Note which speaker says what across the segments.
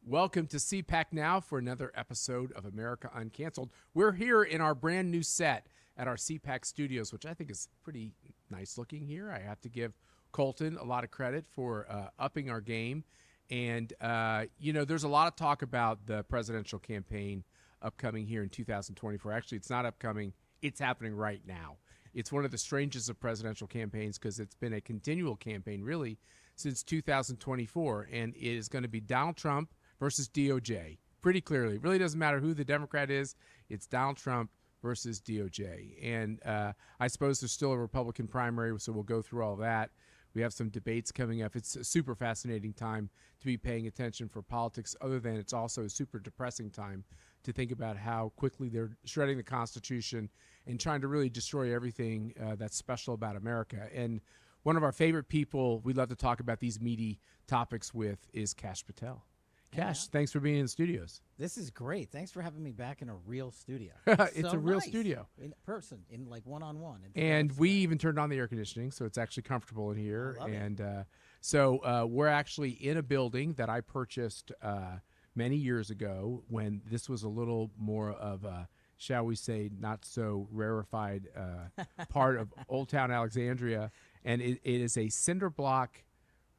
Speaker 1: Welcome to CPAC Now for another episode of America UnCanceled. We're here in our brand new set at our CPAC studios, which I think is pretty nice looking here. I have to give Colton a lot of credit for upping our game. And, there's a lot of talk about the presidential campaign upcoming here in 2024. Actually, it's not upcoming. It's happening right now. It's one of the strangest of presidential campaigns because it's been a continual campaign, really, since 2024. And it is going to be Donald Trump versus DOJ, pretty clearly. It really doesn't matter who the Democrat is. It's Donald Trump versus DOJ. And I suppose there's still a Republican primary, so we'll go through all that. We have some debates coming up. It's a super fascinating time to be paying attention for politics, other than it's also a super depressing time to think about how quickly they're shredding the Constitution and trying to really destroy everything that's special about America. And one of our favorite people we love to talk about these meaty topics with is Kash Patel. Kash, thanks for being in the studios.
Speaker 2: This is great. Thanks for having me back in a real studio.
Speaker 1: It's
Speaker 2: so
Speaker 1: a real
Speaker 2: nice.
Speaker 1: studio.
Speaker 2: In person, in like one-on-one.
Speaker 1: And we even turned on the air conditioning, so it's actually comfortable in here.
Speaker 2: I love
Speaker 1: it. So we're actually in a building that I purchased many years ago when this was a little more of a, shall we say, not so rarefied part of Old Town Alexandria. And it is a cinder block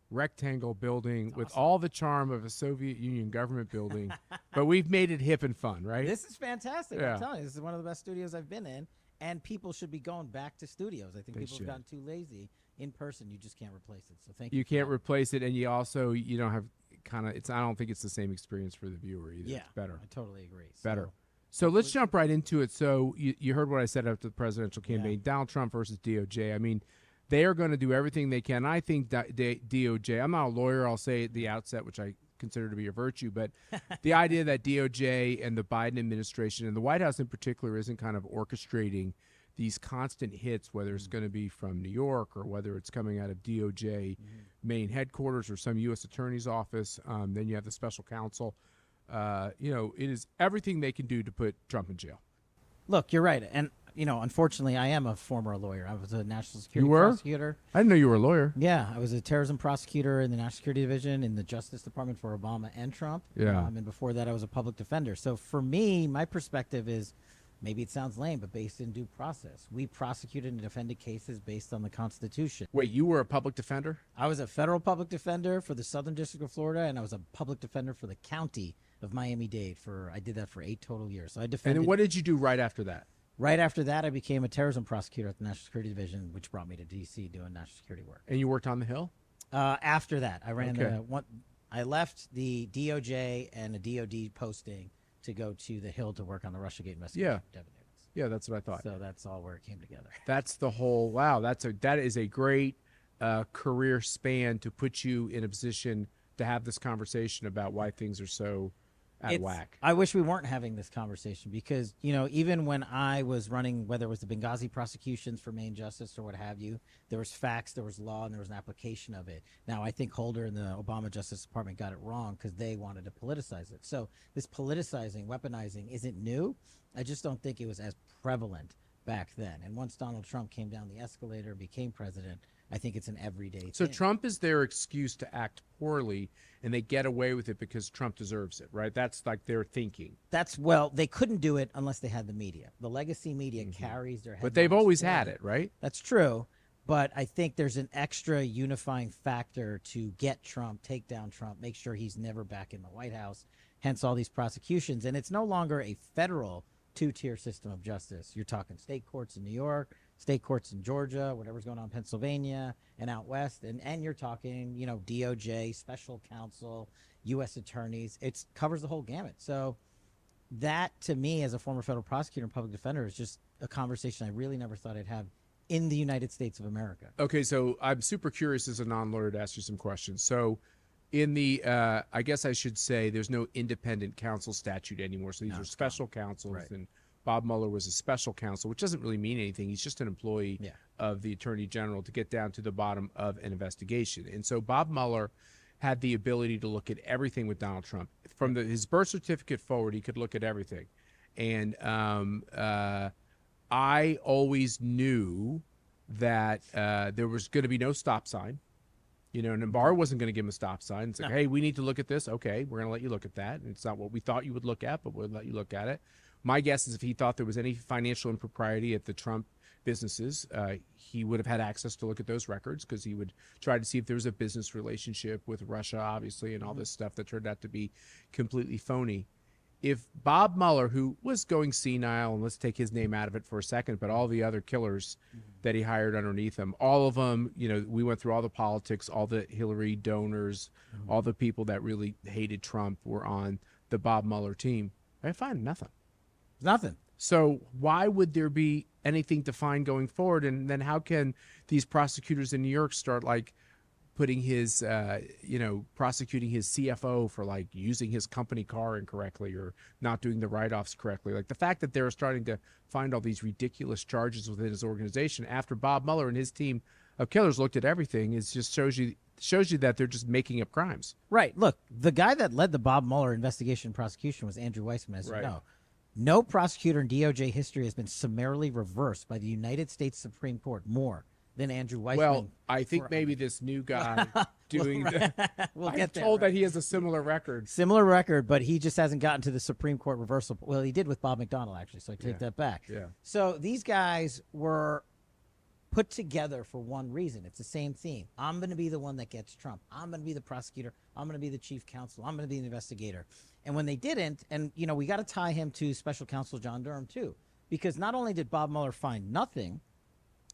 Speaker 1: rectangle building with all the charm of a Soviet Union government building, but we've made it hip and fun, right?
Speaker 2: This is fantastic.
Speaker 1: Yeah.
Speaker 2: I'm telling you, this is one of the best studios I've been in, and people should be going back to studios. I think people have gotten too lazy. In person, you just can't replace it. So thank you.
Speaker 1: You can't replace it, and you also you don't have I don't think it's the same experience for the viewer either.
Speaker 2: Yeah,
Speaker 1: it's better.
Speaker 2: I totally agree.
Speaker 1: Better. So let's jump right into it. So you heard what I said after the presidential campaign, Donald Trump versus DOJ. I mean, they are going to do everything they can. I think that DOJ, I'm not a lawyer, I'll say at the outset, which I consider to be a virtue, but the idea that DOJ and the Biden administration and the White House in particular isn't kind of orchestrating these constant hits, whether it's going to be from New York or whether it's coming out of DOJ main headquarters or some U.S. attorney's office. Then you have the special counsel. It is everything they can do to put Trump in jail.
Speaker 2: Look, you're right. And, unfortunately, I am a former lawyer. I was a national security
Speaker 1: You were?
Speaker 2: prosecutor.
Speaker 1: I didn't know you were a lawyer.
Speaker 2: Yeah, I was a terrorism prosecutor in the National Security Division in the Justice Department for Obama and Trump.
Speaker 1: Yeah.
Speaker 2: And before that, I was a public defender. So for me, my perspective is, maybe it sounds lame, but based in due process. We prosecuted and defended cases based on the Constitution.
Speaker 1: Wait, you were a public defender?
Speaker 2: I was a federal public defender for the Southern District of Florida, and I was a public defender for the county of Miami-Dade. I did that for 8 total years. So I defended.
Speaker 1: And then what did you do right after that?
Speaker 2: Right after that, I became a terrorism prosecutor at the National Security Division, which brought me to D.C. doing national security work.
Speaker 1: And you worked on the Hill?
Speaker 2: After that, I ran
Speaker 1: Okay.
Speaker 2: I left the DOJ and a DOD posting to go to the Hill to work on the Russiagate investigation.
Speaker 1: Yeah. Yeah, that's what I thought.
Speaker 2: So that's all where it came together.
Speaker 1: That's the whole, wow, that is a great career span to put you in a position to have this conversation about why things are so out of whack.
Speaker 2: I wish we weren't having this conversation because, even when I was running, whether it was the Benghazi prosecutions for main justice or what have you, there was facts, there was law, and there was an application of it. Now, I think Holder and the Obama Justice Department got it wrong because they wanted to politicize it. So this politicizing, weaponizing isn't new. I just don't think it was as prevalent back then. And once Donald Trump came down the escalator, became president, I think it's an everyday thing.
Speaker 1: So Trump is their excuse to act poorly, and they get away with it because Trump deserves it, right? That's like their thinking.
Speaker 2: They couldn't do it unless they had the media. The legacy media carries their headlines.
Speaker 1: But they've always had it, right?
Speaker 2: That's true. But I think there's an extra unifying factor to get Trump, take down Trump, make sure he's never back in the White House, hence all these prosecutions. And it's no longer a federal 2-tier system of justice. You're talking state courts in New York, state courts in Georgia, whatever's going on in Pennsylvania and out west. And you're talking, DOJ, special counsel, U.S. attorneys. It covers the whole gamut. So that, to me, as a former federal prosecutor and public defender, is just a conversation I really never thought I'd have in the United States of America.
Speaker 1: Okay, so I'm super curious as a non-lawyer to ask you some questions. So in the, I guess I should say, there's no independent counsel statute anymore. So these are special counsels,
Speaker 2: Right.
Speaker 1: and Bob Mueller was a special counsel, which doesn't really mean anything. He's just an employee of the Attorney General to get down to the bottom of an investigation. And so Bob Mueller had the ability to look at everything with Donald Trump. From his birth certificate forward, he could look at everything. And I always knew that there was going to be no stop sign. And Barr wasn't going to give him a stop sign. It's like, hey, we need to look at this. Okay, we're going to let you look at that. And it's not what we thought you would look at, but we'll let you look at it. My guess is if he thought there was any financial impropriety at the Trump businesses, he would have had access to look at those records because he would try to see if there was a business relationship with Russia, obviously, and all this stuff that turned out to be completely phony. If Bob Mueller, who was going senile, and let's take his name out of it for a second, but all the other killers that he hired underneath him, all of them, we went through all the politics, all the Hillary donors, all the people that really hated Trump were on the Bob Mueller team. I find nothing.
Speaker 2: Nothing.
Speaker 1: So why would there be anything to find going forward? And then how can these prosecutors in New York start putting his, prosecuting his CFO for using his company car incorrectly or not doing the write-offs correctly? The fact that they're starting to find all these ridiculous charges within his organization after Bob Mueller and his team of killers looked at everything is just shows you that they're just making up crimes.
Speaker 2: Right. Look, the guy that led the Bob Mueller investigation and prosecution was Andrew Weissman, as you know. No prosecutor in DOJ history has been summarily reversed by the United States Supreme Court more than Andrew Weissman.
Speaker 1: Well, I think maybe this new guy doing
Speaker 2: we'll
Speaker 1: I'm
Speaker 2: get there,
Speaker 1: told that he has a similar record.
Speaker 2: Similar record, but he just hasn't gotten to the Supreme Court reversal. Well, he did with Bob McDonnell, actually, so I take that back.
Speaker 1: Yeah.
Speaker 2: So these guys were put together for one reason. It's the same theme. I'm going to be the one that gets Trump. I'm going to be the prosecutor. I'm going to be the chief counsel. I'm going to be the investigator. And when they didn't, and, we got to tie him to special counsel John Durham, too, because not only did Bob Mueller find nothing,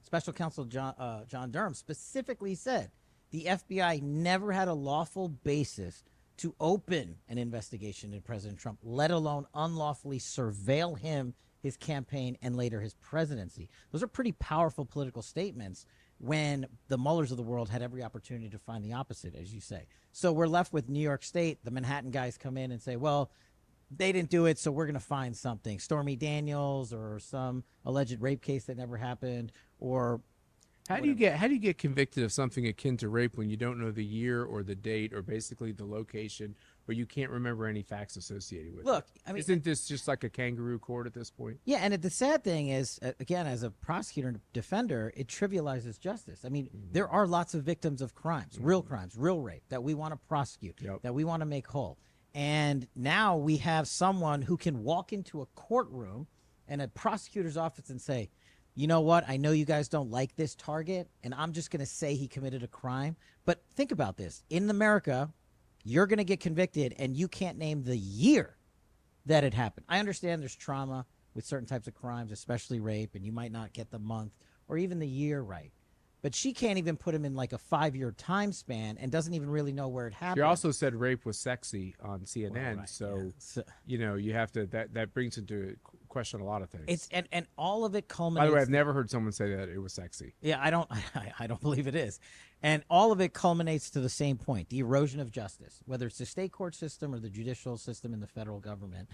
Speaker 2: special counsel John Durham specifically said the FBI never had a lawful basis to open an investigation into President Trump, let alone unlawfully surveil him, his campaign, and later his presidency. Those are pretty powerful political statements when the Muellers of the world had every opportunity to find the opposite, as you say. So we're left with New York State. The Manhattan guys come in and say, well, they didn't do it, so we're going to find something. Stormy Daniels or some alleged rape case that never happened, or
Speaker 1: how do you get convicted of something akin to rape when you don't know the year or the date or basically the location, or you can't remember any facts associated with it?
Speaker 2: Look, I mean,
Speaker 1: isn't this just like a kangaroo court at this point?
Speaker 2: Yeah, and the sad thing is, again, as a prosecutor and defender, it trivializes justice. I mean, there are lots of victims of crimes, real rape, that we want to prosecute, that we want to make whole. And now we have someone who can walk into a courtroom and a prosecutor's office and say, you know what, I know you guys don't like this target, and I'm just going to say he committed a crime. But think about this. In America, you're going to get convicted, and you can't name the year that it happened. I understand there's trauma with certain types of crimes, especially rape, and you might not get the month or even the year right. But she can't even put him in a 5-year time span and doesn't even really know where it happened.
Speaker 1: She also said rape was sexy on CNN, so you have to that brings into question a lot of things.
Speaker 2: It's and all of it culminates.
Speaker 1: By the way, I've never heard someone say that it was sexy.
Speaker 2: Yeah, I don't believe it is. And all of it culminates to the same point, the erosion of justice, whether it's the state court system or the judicial system in the federal government.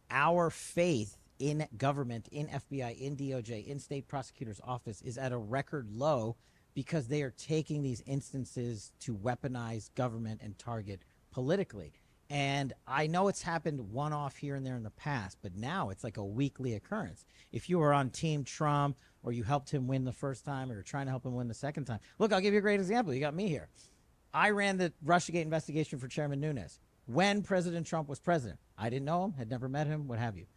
Speaker 2: Our faith in government, in FBI, in DOJ, in state prosecutor's office is at a record low because they are taking these instances to weaponize government and target politically. And I know it's happened one-off here and there in the past, but now it's like a weekly occurrence. If you were on Team Trump or you helped him win the first time or you're trying to help him win the second time. Look, I'll give you a great example. You got me here. I ran the Russiagate investigation for Chairman Nunes when President Trump was president. I didn't know him, had never met him, what have you.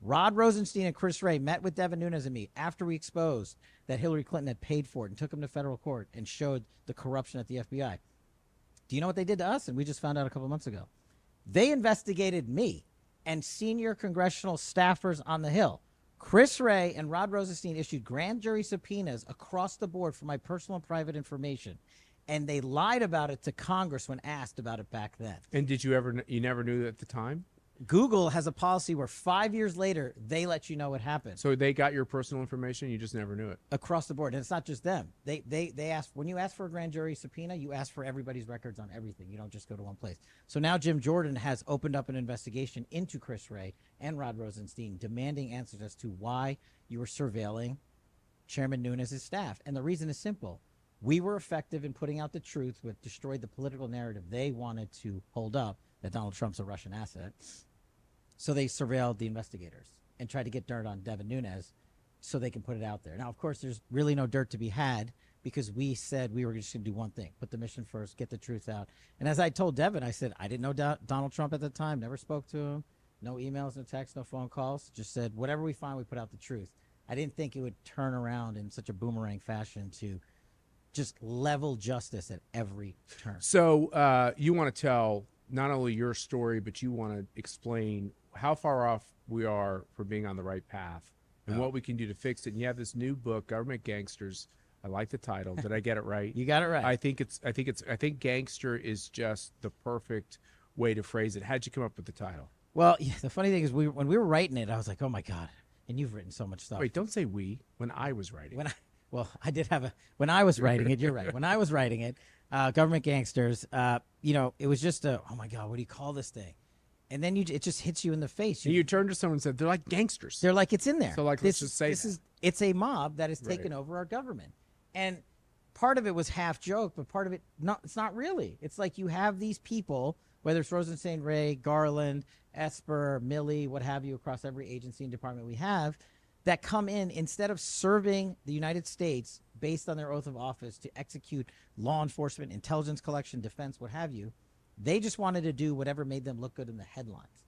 Speaker 2: Rod Rosenstein and Chris Wray met with Devin Nunes and me after we exposed that Hillary Clinton had paid for it and took him to federal court and showed the corruption at the FBI. Do you know what they did to us? And we just found out a couple months ago. They investigated me and senior congressional staffers on the Hill. Chris Wray and Rod Rosenstein issued grand jury subpoenas across the board for my personal and private information. And they lied about it to Congress when asked about it back then.
Speaker 1: And did you never knew at the time?
Speaker 2: Google has a policy where 5 years later, they let you know what happened.
Speaker 1: So they got your personal information, you just never knew it?
Speaker 2: Across the board. And it's not just them. They ask, when you ask for a grand jury subpoena, you ask for everybody's records on everything. You don't just go to one place. So now Jim Jordan has opened up an investigation into Chris Wray and Rod Rosenstein, demanding answers as to why you were surveilling Chairman Nunes' staff. And the reason is simple. We were effective in putting out the truth, which destroyed the political narrative they wanted to hold up, that Donald Trump's a Russian asset. So they surveilled the investigators and tried to get dirt on Devin Nunes so they can put it out there. Now, of course, there's really no dirt to be had because we said we were just going to do one thing, put the mission first, get the truth out. And as I told Devin, I said, I didn't know Donald Trump at the time, never spoke to him, no emails, no texts, no phone calls, just said, whatever we find, we put out the truth. I didn't think it would turn around in such a boomerang fashion to just level justice at every turn.
Speaker 1: So you want to tell not only your story, but you want to explain how far off we are from being on the right path and what we can do to fix it. And you have this new book, Government Gangsters. I like the title. Did I get it right?
Speaker 2: You got it right.
Speaker 1: I think gangster is just the perfect way to phrase it. How'd you come up with the title?
Speaker 2: Well, yeah, the funny thing is, when we were writing it, I was like, oh my God. And you've written so much stuff.
Speaker 1: Wait, don't say we. When I was writing.
Speaker 2: I did have when I was writing it, you're right. When I was writing it, Government Gangsters, it was just oh my God, what do you call this thing? And then it just hits you in the face.
Speaker 1: You turned to someone and said, they're like gangsters.
Speaker 2: They're like, it's in there.
Speaker 1: So let's just say
Speaker 2: it's a mob that has taken over our government. And part of it was half joke, but part of it, it's not really. It's like you have these people, whether it's Rosenstein, Ray, Garland, Esper, Milley, what have you, across every agency and department we have, that come in instead of serving the United States based on their oath of office to execute law enforcement, intelligence collection, defense, what have you. They just wanted to do whatever made them look good in the headlines.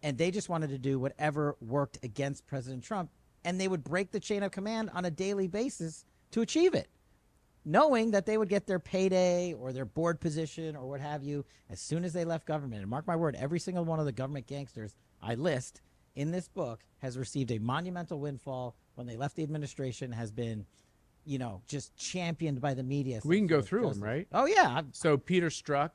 Speaker 2: And they just wanted to do whatever worked against President Trump. And they would break the chain of command on a daily basis to achieve it, knowing that they would get their payday or their board position or what have you as soon as they left government. And mark my word, every single one of the government gangsters I list in this book has received a monumental windfall when they left the administration, has been, just championed by the media.
Speaker 1: We can go through them, right?
Speaker 2: Oh, yeah.
Speaker 1: So Peter Strzok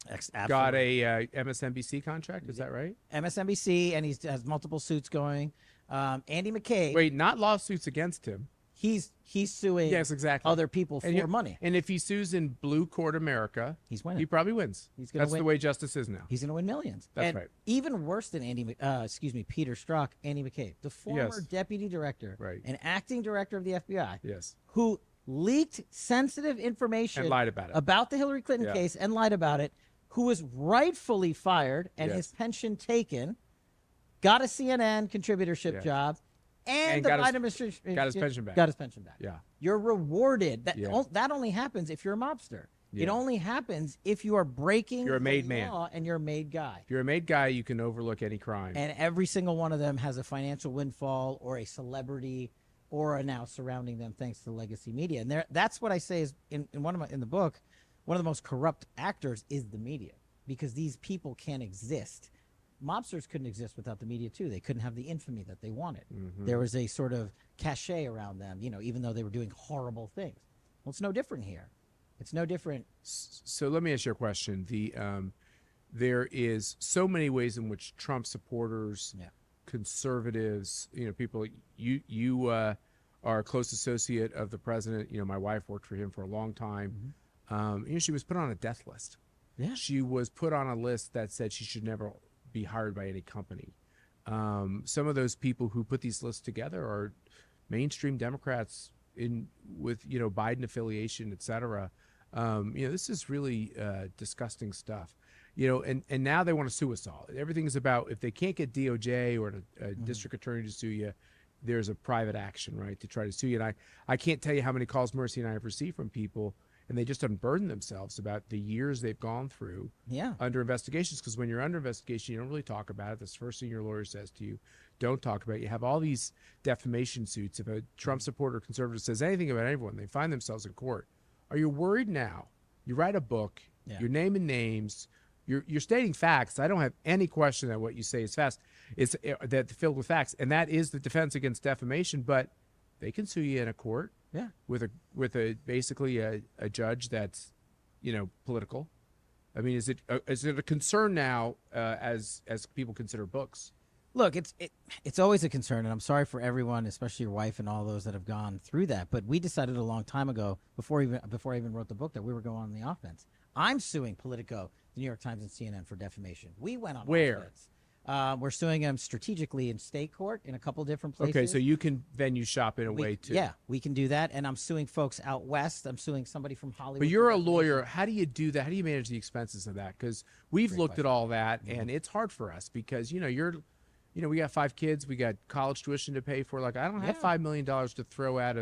Speaker 2: Absolutely.
Speaker 1: got a MSNBC contract. Is that right?
Speaker 2: MSNBC, and he has multiple suits going. Andy McCabe.
Speaker 1: Wait, not lawsuits against him.
Speaker 2: He's suing other people for money.
Speaker 1: And if he sues in Blue Court America,
Speaker 2: he's winning.
Speaker 1: He probably wins. That's the way justice is now.
Speaker 2: He's going to win millions.
Speaker 1: That's right.
Speaker 2: Even worse than Peter Strzok, Andy McCabe, the former deputy director and acting director of the FBI, who leaked sensitive information
Speaker 1: and lied about it,
Speaker 2: about the Hillary Clinton case and lied about it, who was rightfully fired and his pension taken, got a CNN contributorship job. And the Biden administration
Speaker 1: got his pension back.
Speaker 2: Got his pension back.
Speaker 1: Yeah.
Speaker 2: You're rewarded. That only happens if you're a mobster. Yeah. It only happens if you are breaking the law and you're a made guy.
Speaker 1: If you're a made guy, you can overlook any crime.
Speaker 2: And every single one of them has a financial windfall or a celebrity aura now surrounding them thanks to the legacy media. And that's what I say is in the book, one of the most corrupt actors is the media, because these people can't exist. Mobsters couldn't exist without the media too. They couldn't have the infamy that they wanted. Mm-hmm. There was a sort of cachet around them, even though they were doing horrible things. Well, it's no different here. It's no different.
Speaker 1: So let me ask you a question. There is so many ways in which Trump supporters, conservatives, people, you are a close associate of the president. My wife worked for him for a long time. Mm-hmm. She was put on a death list. Yeah. She was put on a list that said she should never be hired by any company. Some of those people who put these lists together are mainstream Democrats with Biden affiliation, et cetera. This is really disgusting stuff. And now they want to sue us all. Everything is about, if they can't get DOJ or a district attorney to sue you, there's a private action, right, to try to sue you. And I can't tell you how many calls Mercy and I have received from people, and they just unburden themselves about the years they've gone through under investigations. Because when you're under investigation, you don't really talk about it. That's the first thing your lawyer says to you. Don't talk about it. You have all these defamation suits. If a Trump supporter or conservative says anything about anyone, they find themselves in court. Are you worried now? You write a book. You're naming names. You're stating facts. I don't have any question that what you say is fast. It's that filled with facts, and that is the defense against defamation. But they can sue you in a court. Yeah, with a basically a judge that's, political. I mean, is it a concern now as people consider books?
Speaker 2: Look, it's always a concern, and I'm sorry for everyone, especially your wife and all those that have gone through that. But we decided a long time ago, before I even wrote the book, that we were going on the offense. I'm suing Politico, the New York Times, and CNN for defamation. We went on offense. We're suing them strategically in state court in a couple different places.
Speaker 1: Okay, so you can venue shop in a way too.
Speaker 2: Yeah, we can do that. And I'm suing folks out west. I'm suing somebody from Hollywood.
Speaker 1: But you're a lawyer. How do you do that? How do you manage the expenses of that? Because we've looked at all that, and it's hard for us because, we got 5 kids. We got college tuition to pay for. Like, I don't have $5 million to throw at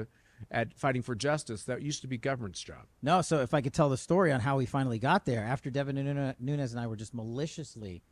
Speaker 1: at fighting for justice. That used to be government's job.
Speaker 2: No, so if I could tell the story on how we finally got there, after Devin Nunes and I were just maliciously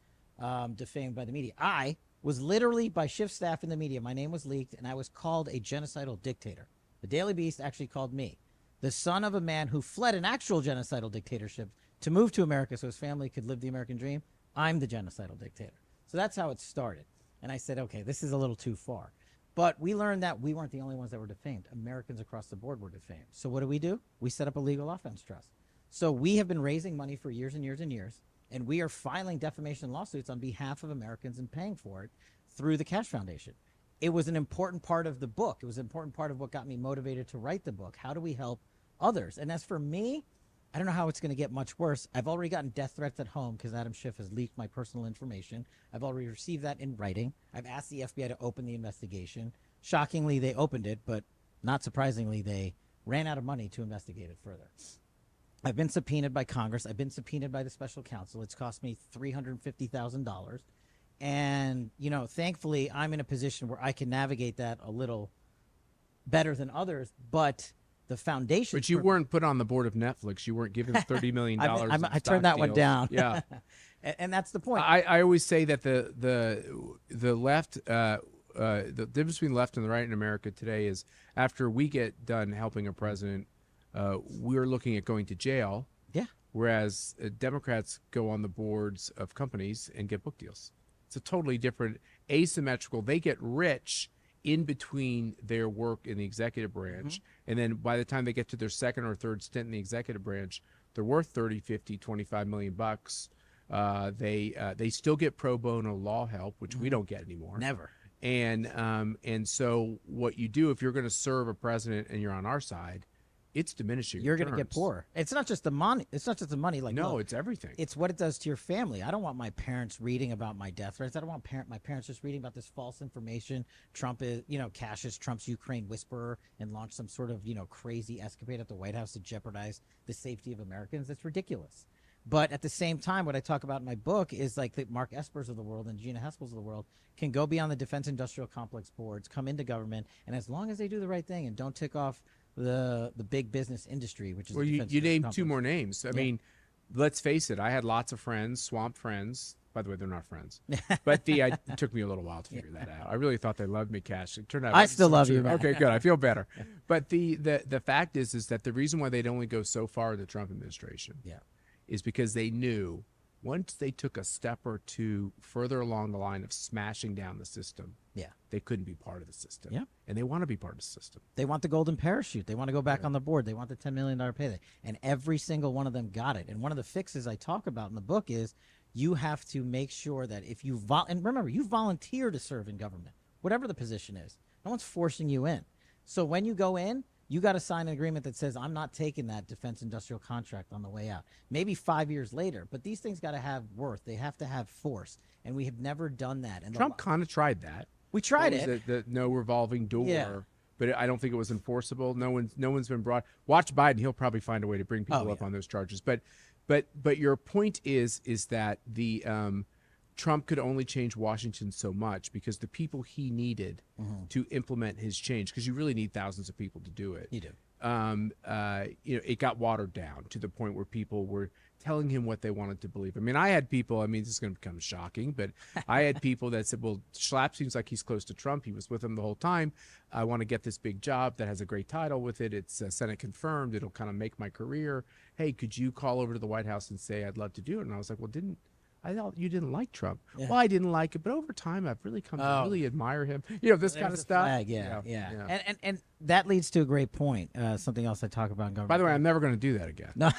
Speaker 2: defamed by the media, I was literally by shift staff in the media. My name was leaked, and I was called a genocidal dictator. The Daily Beast actually called me the son of a man who fled an actual genocidal dictatorship to move to America so his family could live the American dream. I'm the genocidal dictator. So that's how it started. And I said, okay, this is a little too far. But we learned that we weren't the only ones that were defamed. Americans across the board were defamed. So what do? We set up a legal offense trust. So we have been raising money for years and years and years, and we are filing defamation lawsuits on behalf of Americans and paying for it through the Kash Foundation. It was an important part of the book. It was an important part of what got me motivated to write the book. How do we help others? And as for me, I don't know how it's going to get much worse. I've already gotten death threats at home because Adam Schiff has leaked my personal information. I've already received that in writing. I've asked the FBI to open the investigation. Shockingly, they opened it, but not surprisingly, they ran out of money to investigate it further. I've been subpoenaed by Congress. I've been subpoenaed by the special counsel. It's cost me $350,000. And, you know, thankfully, I'm in a position where I can navigate that a little better than others, but the foundation.
Speaker 1: But you weren't put on the board of Netflix. You weren't given $30 million.
Speaker 2: I turned that one down.
Speaker 1: Yeah.
Speaker 2: And that's the point.
Speaker 1: I always say that the left, the difference between left and the right in America today is after we get done helping a president, we're looking at going to jail.
Speaker 2: Yeah.
Speaker 1: Whereas Democrats go on the boards of companies and get book deals. It's a totally different, asymmetrical. They get rich in between their work in the executive branch. And then by the time they get to their second or third stint in the executive branch, they're worth 30, 50, 25 million bucks. They still get pro bono law help, which we don't get anymore.
Speaker 2: Never.
Speaker 1: And so what you do if you're going to serve a president and you're on our side, it's diminishing.
Speaker 2: You're going to get poorer. It's not just the money. It's not just the money. Like,
Speaker 1: no,
Speaker 2: look,
Speaker 1: it's everything.
Speaker 2: It's what it does to your family. I don't want my parents reading about my death threats. I don't want my parents just reading about this false information. Trump is, Kash is Trump's Ukraine whisperer and launched some sort of, crazy escapade at the White House to jeopardize the safety of Americans. It's ridiculous. But at the same time, what I talk about in my book is like the Mark Espers of the world and Gina Haspel's of the world can go beyond the defense industrial complex boards, come into government, and as long as they do the right thing and don't tick off the big business industry, which is
Speaker 1: well, you named two more names. I mean, let's face it. I had lots of friends, swamp friends. By the way, they're not friends. But it took me a little while to figure that out. I really thought they loved me, Kash. It turned out
Speaker 2: I still love you, man.
Speaker 1: Okay, good. I feel better. But the fact is that the reason why they'd only go so far in the Trump administration is because they knew once they took a step or two further along the line of smashing down the system, they couldn't be part of the system.
Speaker 2: Yeah.
Speaker 1: And they want to be part of the system.
Speaker 2: They want the golden parachute. They want to go back on the board. They want the $10 million payday. And every single one of them got it. And one of the fixes I talk about in the book is you have to make sure that if you and remember, you volunteer to serve in government, whatever the position is. No one's forcing you in. So when you go in, you got to sign an agreement that says, I'm not taking that defense industrial contract on the way out. Maybe 5 years later, but these things got to have worth. They have to have force. And we have never done that. And
Speaker 1: Trump kind of tried that.
Speaker 2: We tried it.
Speaker 1: The no revolving door, but I don't think it was enforceable. No one's been brought. Watch Biden; he'll probably find a way to bring people up on those charges. But your point is that the Trump could only change Washington so much because the people he needed to implement his change, because you really need thousands of people to do it.
Speaker 2: You do.
Speaker 1: It got watered down to the point where people were telling him what they wanted to believe. I mean, I had people, this is going to become shocking, but I had people that said, well, Schlapp seems like he's close to Trump. He was with him the whole time. I want to get this big job that has a great title with it. It's Senate confirmed. It'll kind of make my career. Hey, could you call over to the White House and say, I'd love to do it? And I was like, well, I thought you didn't like Trump. Yeah. Well, I didn't like it, but over time, I've really come to really admire him. This kind of stuff.
Speaker 2: Flag, And that leads to a great point. Something else I talk about in government.
Speaker 1: By the way, I'm never going to do that again.
Speaker 2: No.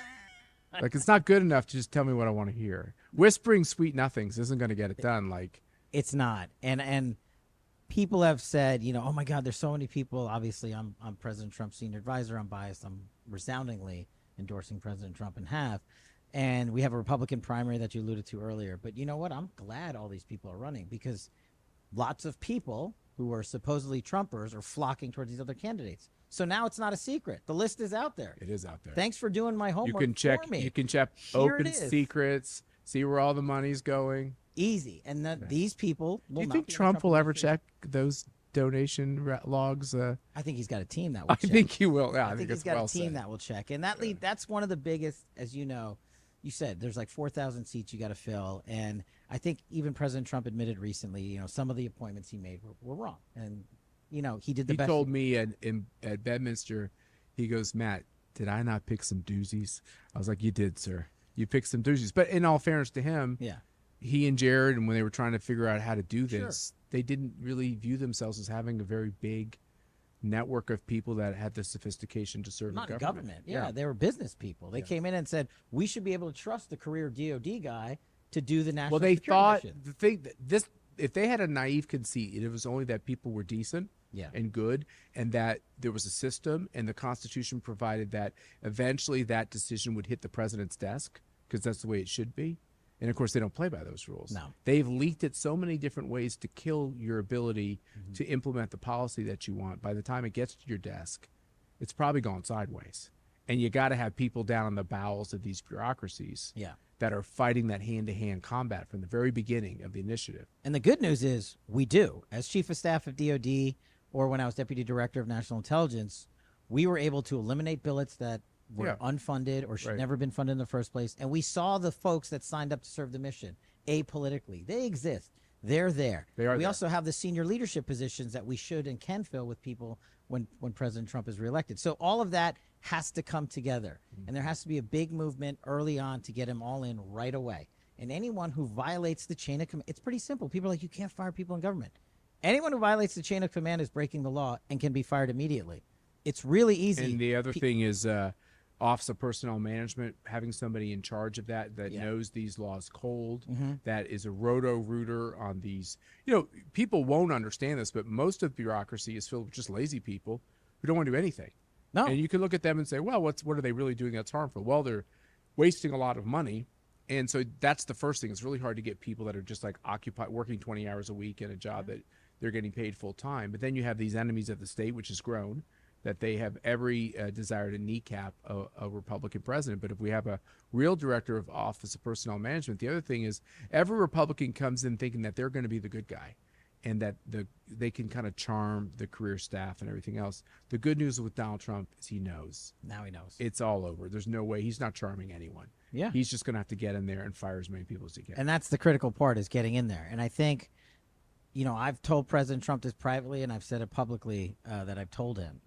Speaker 1: Like, it's not good enough to just tell me what I want to hear. Whispering sweet nothings isn't going to get it done. Like,
Speaker 2: it's not. And people have said, oh my God, there's so many people. Obviously, I'm President Trump's senior advisor. I'm biased. I'm resoundingly endorsing President Trump and have. And we have a Republican primary that you alluded to earlier. But you know what? I'm glad all these people are running because lots of people who are supposedly Trumpers are flocking towards these other candidates. So now it's not a secret. The list is out there.
Speaker 1: It is out there.
Speaker 2: Thanks for doing my homework
Speaker 1: for me. You can check open secrets, see where all the money's going.
Speaker 2: Easy. And these people will
Speaker 1: Do you think Trump will ever check those donation logs?
Speaker 2: I think he's got a team that will
Speaker 1: I
Speaker 2: check.
Speaker 1: think he will. Yeah,
Speaker 2: I think he's
Speaker 1: it's
Speaker 2: got
Speaker 1: well
Speaker 2: a team
Speaker 1: said.
Speaker 2: that will check. And that's one of the biggest, as you know, you said there's like 4,000 seats you got to fill. And I think even President Trump admitted recently, some of the appointments he made were wrong. And, he did the best.
Speaker 1: He told me at Bedminster, he goes, Matt, did I not pick some doozies? I was like, you did, sir. You picked some doozies. But in all fairness to him,
Speaker 2: Yeah.
Speaker 1: he and Jared, and when they were trying to figure out how to do this, they didn't really view themselves as having a very big network of people that had the sophistication to serve
Speaker 2: Not
Speaker 1: the
Speaker 2: government. Yeah, they were business people. They came in and said, we should be able to trust the career DOD guy to do the national
Speaker 1: Well, they
Speaker 2: security
Speaker 1: thought
Speaker 2: mission.
Speaker 1: the thing that if they had a naive conceit, it was only that people were decent and good, and that there was a system, and the Constitution provided that eventually that decision would hit the president's desk, because that's the way it should be. And of course, they don't play by those rules.
Speaker 2: No.
Speaker 1: They've leaked it so many different ways to kill your ability to implement the policy that you want. By the time it gets to your desk, it's probably gone sideways. And you got to have people down in the bowels of these bureaucracies that are fighting that hand-to-hand combat from the very beginning of the initiative.
Speaker 2: And the good news is we do. As chief of staff of DOD, or when I was deputy director of national intelligence, we were able to eliminate billets that were unfunded or should never been funded in the first place. And we saw the folks that signed up to serve the mission apolitically. They exist. They're there. We also have the senior leadership positions that we should and can fill with people when President Trump is reelected. So all of that has to come together. And there has to be a big movement early on to get them all in right away. And anyone who violates the chain of command, it's pretty simple. People are like, you can't fire people in government. Anyone who violates the chain of command is breaking the law and can be fired immediately. It's really easy.
Speaker 1: And the other thing is Office of Personnel Management, having somebody in charge of that knows these laws cold, that is a roto-rooter on these. People won't understand this, but most of bureaucracy is filled with just lazy people who don't want to do anything.
Speaker 2: No.
Speaker 1: And you can look at them and say, well, what are they really doing that's harmful? Well, they're wasting a lot of money. And so that's the first thing. It's really hard to get people that are just like occupied, working 20 hours a week in a job that they're getting paid full time. But then you have these enemies of the state, which has grown, that they have every desire to kneecap a Republican president. But if we have a real director of Office of Personnel Management, the other thing is every Republican comes in thinking that they're going to be the good guy and that they can kind of charm the career staff and everything else. The good news with Donald Trump is he knows.
Speaker 2: Now he knows.
Speaker 1: It's all over. There's no way. He's not charming anyone.
Speaker 2: Yeah.
Speaker 1: He's just going to have to get in there and fire as many people as he can.
Speaker 2: And that's the critical part, is getting in there. And I think, I've told President Trump this privately, and I've said it publicly that I've told him.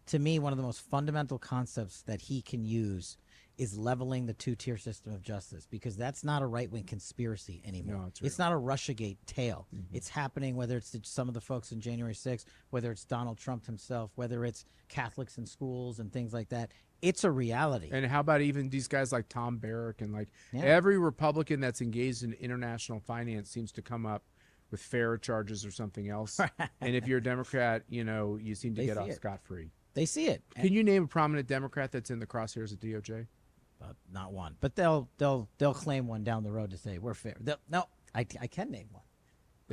Speaker 2: To me, one of the most fundamental concepts that he can use is leveling the two-tier system of justice, because that's not a right-wing conspiracy anymore.
Speaker 1: No,
Speaker 2: it's not a Russiagate tale. It's happening, whether it's some of the folks in January 6th, whether it's Donald Trump himself, whether it's Catholics in schools and things like that. It's a reality.
Speaker 1: And how about even these guys like Tom Barrack and every Republican that's engaged in international finance seems to come up with FARA charges or something else. And if you're a Democrat, you seem to get off scot-free.
Speaker 2: They see it.
Speaker 1: Can you name a prominent Democrat that's in the crosshairs of DOJ?
Speaker 2: Not one, but they'll claim one down the road to say we're fair. No, I can name one.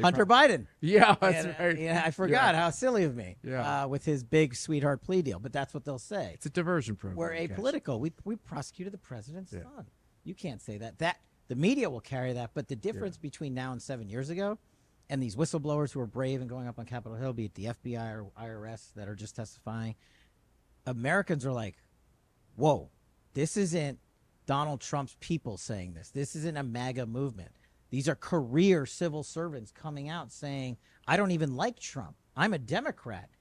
Speaker 2: Hunter Biden.
Speaker 1: Yeah, that's right.
Speaker 2: Yeah, I forgot. How silly of me.
Speaker 1: Yeah.
Speaker 2: With his big sweetheart plea deal, but that's what they'll say.
Speaker 1: It's a diversion program.
Speaker 2: We're apolitical. We prosecuted the president's son. You can't say that. The media will carry that, but the difference between now and 7 years ago, and these whistleblowers who are brave and going up on Capitol Hill, be it the FBI or IRS that are just testifying, Americans are like, whoa, this isn't Donald Trump's people saying this. This isn't a MAGA movement. These are career civil servants coming out saying, I don't even like Trump. I'm a Democrat.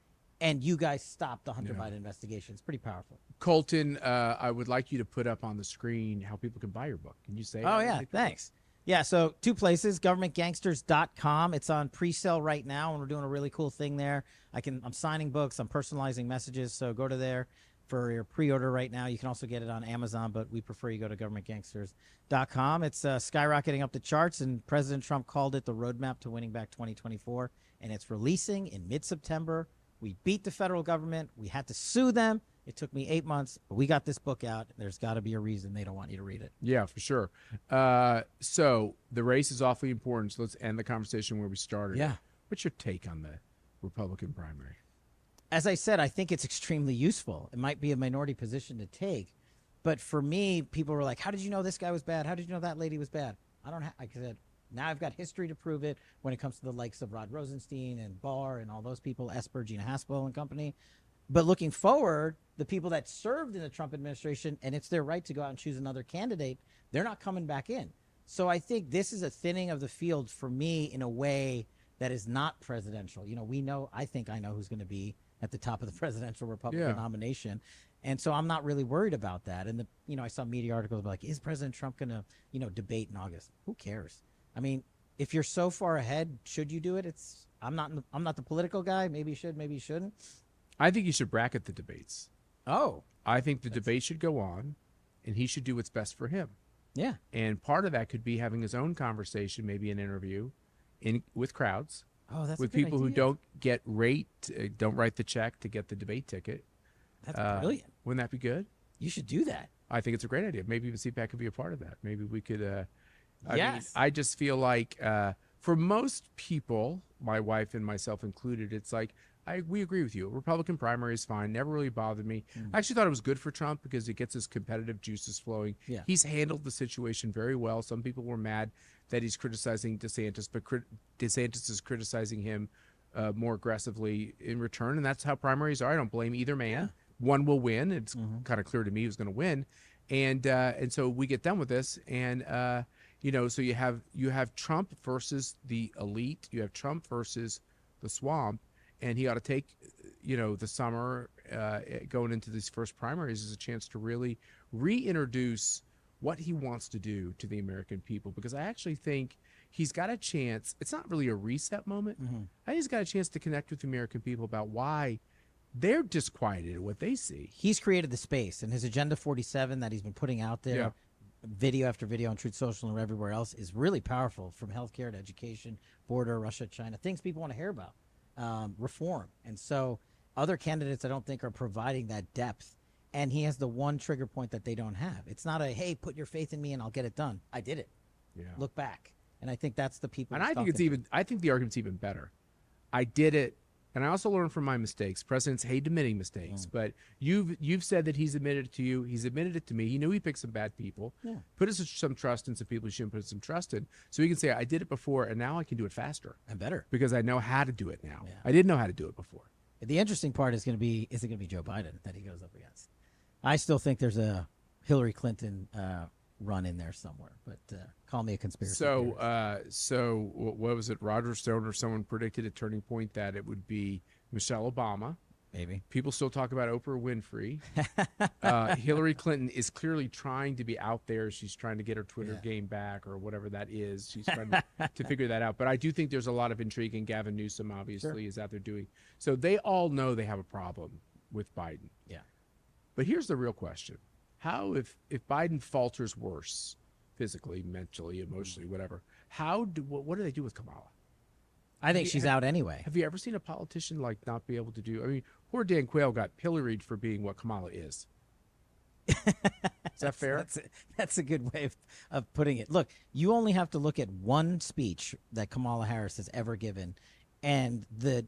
Speaker 2: And you guys stopped the Hunter Biden investigation. It's pretty powerful.
Speaker 1: Colton, I would like you to put up on the screen how people can buy your book. Can you say
Speaker 2: Oh, yeah. Thanks. Yeah, so 2 places, governmentgangsters.com. It's on pre-sale right now, and we're doing a really cool thing there. I'm signing books. I'm personalizing messages, so go to there for your pre-order right now. You can also get it on Amazon, but we prefer you go to governmentgangsters.com. It's skyrocketing up the charts, and President Trump called it the roadmap to winning back 2024, and it's releasing in mid-September. We beat the federal government. We had to sue them. It took me 8 months, but we got this book out. There's got to be a reason they don't want you to read it.
Speaker 1: Yeah, for sure. So the race is awfully important, so let's end the conversation where we started.
Speaker 2: Yeah.
Speaker 1: What's your take on the Republican primary?
Speaker 2: As I said, I think it's extremely useful. It might be a minority position to take, but for me, people were like, how did you know this guy was bad? How did you know that lady was bad? I said, Now I've got history to prove it when it comes to the likes of Rod Rosenstein and Barr and all those people, Esper, Gina Haspel and company. But looking forward, the people that served in the Trump administration, and it's their right to go out and choose another candidate, they're not coming back in. So I think this is a thinning of the field for me in a way that is not presidential. You know, I think I know who's going to be at the top of the presidential Republican nomination. And so I'm not really worried about that. And I saw media articles like, is President Trump going to, debate in August? Who cares? I mean, if you're so far ahead, should you do it? I'm not the political guy. Maybe you should, maybe you shouldn't.
Speaker 1: I think you should bracket the debates.
Speaker 2: Oh.
Speaker 1: I think the debate should go on, and he should do what's best for him.
Speaker 2: Yeah.
Speaker 1: And part of that could be having his own conversation, maybe an interview with crowds.
Speaker 2: Oh, that's
Speaker 1: with
Speaker 2: a good
Speaker 1: people who
Speaker 2: idea.
Speaker 1: don't write the check to get the debate ticket.
Speaker 2: That's brilliant.
Speaker 1: Wouldn't that be good?
Speaker 2: You should do that.
Speaker 1: I think it's a great idea. Maybe even CPAC could be a part of that. Maybe we could.
Speaker 2: Yes.
Speaker 1: I just feel like for most people, my wife and myself included, it's like we agree with you. Republican primary is fine. Never really bothered me. I actually thought it was good for Trump because it gets his competitive juices flowing.
Speaker 2: Yeah.
Speaker 1: He's handled the situation very well. Some people were mad that he's criticizing DeSantis, but DeSantis is criticizing him more aggressively in return, and that's how primaries are. I don't blame either man.
Speaker 2: Yeah.
Speaker 1: One will win. It's kind of clear to me who's going to win, and so we get done with this, and so you have Trump versus the elite. You have Trump versus the swamp, and he ought to take the summer going into these first primaries as a chance to really reintroduce what he wants to do to the American people, because I actually think he's got a chance. It's not really a reset moment. I think he's got a chance to connect with the American people about why they're disquieted at what they see.
Speaker 2: He's created the space, and his Agenda 47 that he's been putting out there, video after video on Truth Social and everywhere else, is really powerful, from healthcare to education, border, Russia, China, things people want to hear about, reform. And so other candidates I don't think are providing that depth. And he has the one trigger point that they don't have. It's not a, hey, put your faith in me and I'll get it done. I did it.
Speaker 1: Yeah.
Speaker 2: Look back. And I think that's the people.
Speaker 1: And I think I think the argument's even better. I did it, and I also learned from my mistakes. Presidents hate admitting mistakes, but you've said that he's admitted it to you. He's admitted it to me. He knew he picked some bad people. Yeah. Put us some trust in some people he shouldn't put some trust in. So he can say, I did it before, and now I can do it faster.
Speaker 2: And better.
Speaker 1: Because I know how to do it now.
Speaker 2: Yeah.
Speaker 1: I didn't know how to do it before.
Speaker 2: The interesting part is going to be, is it going to be Joe Biden that he goes up against? I still think there's a Hillary Clinton run in there somewhere, but call me a conspiracy theorist.
Speaker 1: So what was it? Roger Stone or someone predicted a turning point that it would be Michelle Obama.
Speaker 2: Maybe.
Speaker 1: People still talk about Oprah Winfrey. Hillary Clinton is clearly trying to be out there. She's trying to get her Twitter game back or whatever that is. She's trying to figure that out. But I do think there's a lot of intrigue, and Gavin Newsom obviously is out there doing. So they all know they have a problem with Biden.
Speaker 2: Yeah.
Speaker 1: But here's the real question. How, if Biden falters worse, physically, mentally, emotionally, whatever, what do they do with Kamala?
Speaker 2: I think she's out anyway.
Speaker 1: Have you ever seen a politician not be able to do? I mean, poor Dan Quayle got pilloried for being what Kamala is. Is that fair?
Speaker 2: That's a good way of putting it. Look, you only have to look at one speech that Kamala Harris has ever given, and the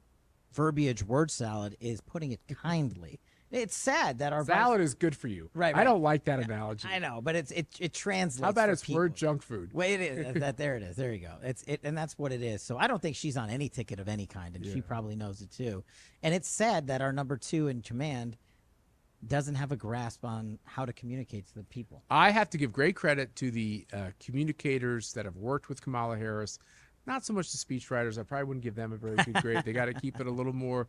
Speaker 2: verbiage word salad is putting it kindly. It's sad that our
Speaker 1: salad is good for you.
Speaker 2: Right.
Speaker 1: I don't like that analogy.
Speaker 2: I know, but it translates.
Speaker 1: How about
Speaker 2: for
Speaker 1: it's
Speaker 2: people.
Speaker 1: word junk food?
Speaker 2: Well, it is. There it is. There you go. And that's what it is. So I don't think she's on any ticket of any kind, and she probably knows it too. And it's sad that our number 2 in command doesn't have a grasp on how to communicate to the people.
Speaker 1: I have to give great credit to the communicators that have worked with Kamala Harris. Not so much the speechwriters. I probably wouldn't give them a very good grade. They got to keep it a little more,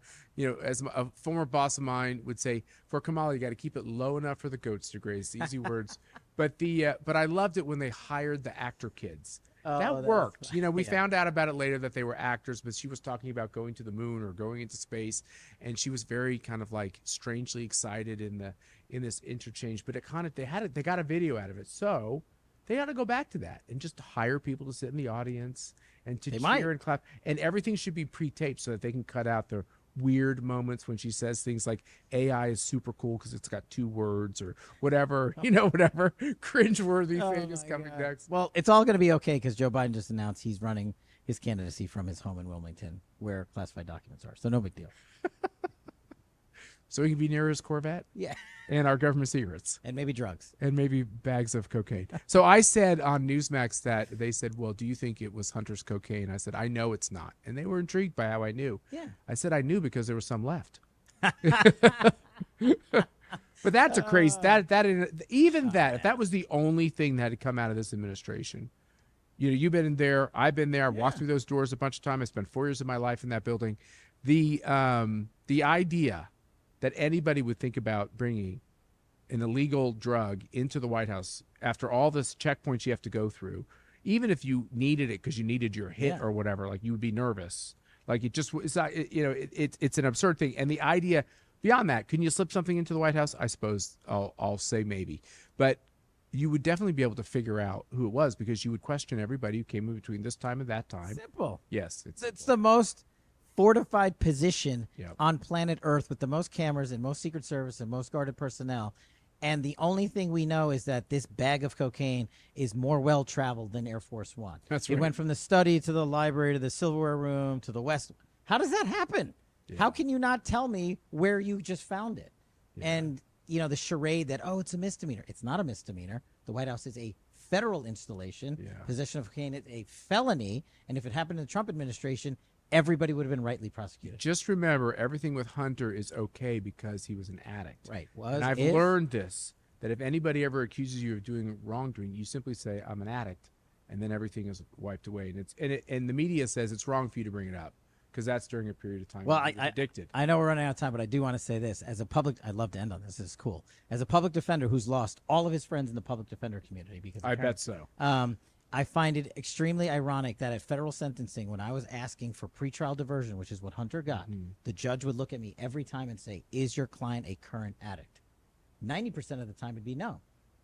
Speaker 1: as a former boss of mine would say, for Kamala, you got to keep it low enough for the goats to graze. Easy words. But I loved it when they hired the actor kids. That worked. We found out about it later that they were actors, but she was talking about going to the moon or going into space, and she was very kind of like strangely excited in this interchange. But they got a video out of it, so they ought to go back to that and just hire people to sit in the audience and to cheer and clap, and everything should be pre-taped so that they can cut out the weird moments when she says things like AI is super cool because it's got 2 words or whatever, whatever cringeworthy thing is coming next.
Speaker 2: Well, it's all going to be okay because Joe Biden just announced he's running his candidacy from his home in Wilmington, where classified documents are. So no big deal.
Speaker 1: so he can be near his Corvette
Speaker 2: Yeah.
Speaker 1: and our government secrets.
Speaker 2: And maybe drugs.
Speaker 1: And maybe bags of cocaine. So I said on Newsmax that they said, well, do you think it was Hunter's cocaine? I said, I know it's not. And they were intrigued by how I knew.
Speaker 2: Yeah.
Speaker 1: I said, I knew because there was some left. But that's a crazy, if that was the only thing that had come out of this administration, you've been in there, I've been there, I've walked through those doors a bunch of times. I spent 4 years of my life in that building. The idea that anybody would think about bringing an illegal drug into the White House after all this checkpoints you have to go through, even if you needed it because you needed your hit or whatever, like you would be nervous. Like it just, it's not, it's an absurd thing. And the idea beyond that, can you slip something into the White House? I suppose I'll say maybe, but you would definitely be able to figure out who it was because you would question everybody who came in between this time and that time.
Speaker 2: Simple.
Speaker 1: Yes.
Speaker 2: It's the most fortified position on planet Earth with the most cameras and most Secret Service and most guarded personnel. And the only thing we know is that this bag of cocaine is more well-traveled than Air Force One.
Speaker 1: That's right.
Speaker 2: It went from the study to the library to the silverware room to the West. How does that happen? Yeah. How can you not tell me where you just found it? Yeah. And, the charade that, it's a misdemeanor. It's not a misdemeanor. The White House is a federal installation. Yeah. Possession of cocaine is a felony. And if it happened in the Trump administration, everybody would have been rightly prosecuted.
Speaker 1: Just remember, everything with Hunter is okay because he was an addict.
Speaker 2: Right.
Speaker 1: And I've learned this, that if anybody ever accuses you of doing wrongdoing, you simply say, I'm an addict, and then everything is wiped away. And the media says it's wrong for you to bring it up because that's during a period of time when you're addicted.
Speaker 2: I know we're running out of time, but I do want to say this. I'd love to end on this. This is cool. As a public defender who's lost all of his friends in the public defender community because
Speaker 1: I bet so.
Speaker 2: I find it extremely ironic that at federal sentencing, when I was asking for pretrial diversion, which is what Hunter got, the judge would look at me every time and say, is your client a current addict? 90% of the time it'd be no.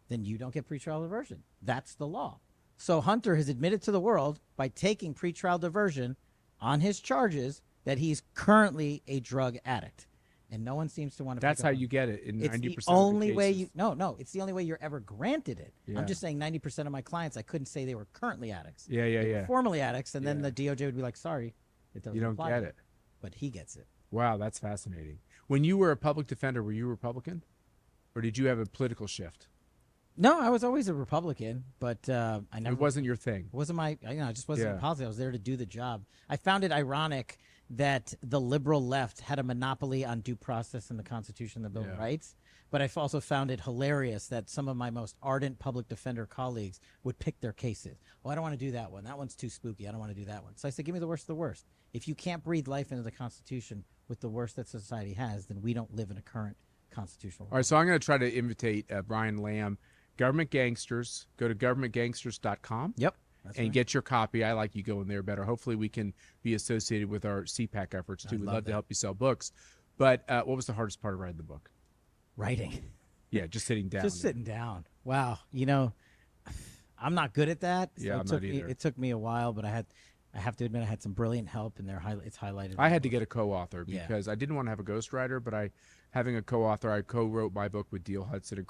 Speaker 2: Then you don't get pretrial diversion. That's the law. So Hunter has admitted to the world by taking pretrial diversion on his charges that he's currently a drug addict. And no one seems to want to.
Speaker 1: That's how you get it in 90% of the cases.
Speaker 2: It's the only way you. No. It's the only way you're ever granted it.
Speaker 1: Yeah.
Speaker 2: I'm just saying 90% of my clients, I couldn't say they were currently addicts.
Speaker 1: Yeah.
Speaker 2: Formerly addicts, and then the DOJ would be like, "Sorry, it doesn't.
Speaker 1: You don't get it."
Speaker 2: But he gets it.
Speaker 1: Wow, that's fascinating. When you were a public defender, were you Republican, or did you have a political shift?
Speaker 2: No, I was always a Republican, but I never.
Speaker 1: It wasn't your thing.
Speaker 2: It wasn't my. I just wasn't in politics. I was there to do the job. I found it ironic that the liberal left had a monopoly on due process in the Constitution, the Bill of Rights. But I've also found it hilarious that some of my most ardent public defender colleagues would pick their cases. Oh, I don't want to do that one. That one's too spooky. I don't want to do that one. So I said, give me the worst of the worst. If you can't breathe life into the Constitution with the worst that society has, then we don't live in a current constitutional.
Speaker 1: All right, so I'm going to try to invitate Brian Lamb, Government Gangsters. Go to governmentgangsters.com.
Speaker 2: Yep.
Speaker 1: And get your copy. I like you going there better. Hopefully we can be associated with our CPAC efforts too. We'd love to help you sell books. But what was the hardest part of writing the book?
Speaker 2: Writing.
Speaker 1: Yeah, just sitting down.
Speaker 2: Just sitting down. Wow. I'm not good at that. So
Speaker 1: yeah, I'm not either.
Speaker 2: It took me a while, but I have to admit I had some brilliant help, and it's highlighted.
Speaker 1: I had to get a co-author because I didn't want to have a ghostwriter, but having a co-author, I co-wrote my book with Deal Hudson,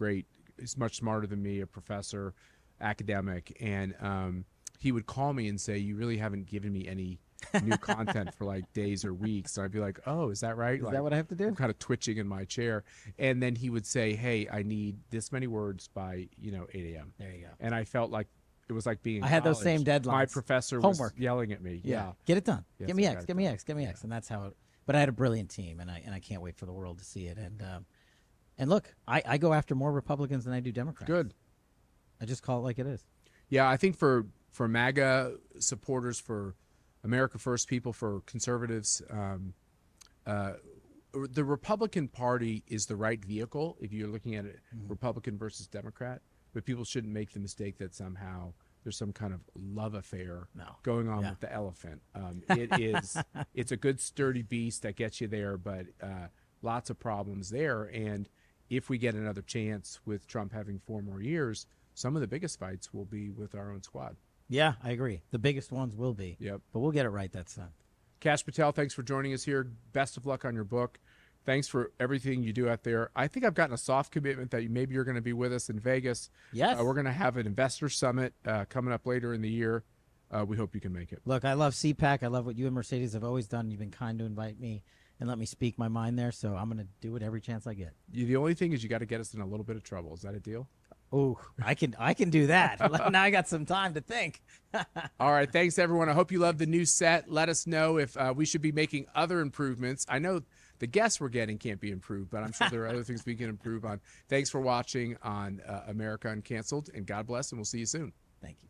Speaker 1: he's much smarter than me, a professor, academic, and he would call me and say, you really haven't given me any new content for like days or weeks. And I'd be like, oh, is that right?
Speaker 2: Is that what I have to do?
Speaker 1: I'm kind of twitching in my chair. And then he would say, hey, I need this many words by, 8 a.m.
Speaker 2: There you go.
Speaker 1: And I felt like it was like being in
Speaker 2: I had
Speaker 1: college.
Speaker 2: those same deadlines.
Speaker 1: My professor was yelling at me. Yeah.
Speaker 2: Get it done.
Speaker 1: Yes,
Speaker 2: give me X, give me X, give me X. And that's how it, but I had a brilliant team, and I can't wait for the world to see it. And look, I go after more Republicans than I do Democrats.
Speaker 1: Good.
Speaker 2: I just call it like it is.
Speaker 1: Yeah, I think for MAGA supporters, for America First people, for conservatives, the Republican Party is the right vehicle if you're looking at it Republican versus Democrat, but people shouldn't make the mistake that somehow there's some kind of love affair going on with the elephant. It's a good sturdy beast that gets you there, but lots of problems there. And if we get another chance with Trump having 4 more years, some of the biggest fights will be with our own squad.
Speaker 2: Yeah, I agree. The biggest ones will be.
Speaker 1: Yep.
Speaker 2: But we'll get it right that time.
Speaker 1: Kash Patel, thanks for joining us here. Best of luck on your book. Thanks for everything you do out there. I think I've gotten a soft commitment that maybe you're going to be with us in Vegas.
Speaker 2: Yes.
Speaker 1: We're going to have an investor summit coming up later in the year. We hope you can make it.
Speaker 2: Look, I love CPAC. I love what you and Mercedes have always done. You've been kind to invite me. and let me speak my mind there. So I'm going to do it every chance I get.
Speaker 1: The only thing is you got to get us in a little bit of trouble. Is that a deal?
Speaker 2: Oh, I can do that. Now I got some time to think.
Speaker 1: All right. Thanks, everyone. I hope you love the new set. Let us know if we should be making other improvements. I know the guests we're getting can't be improved, but I'm sure there are other things we can improve on. Thanks for watching on America Uncanceled, and God bless, and we'll see you soon.
Speaker 2: Thank you.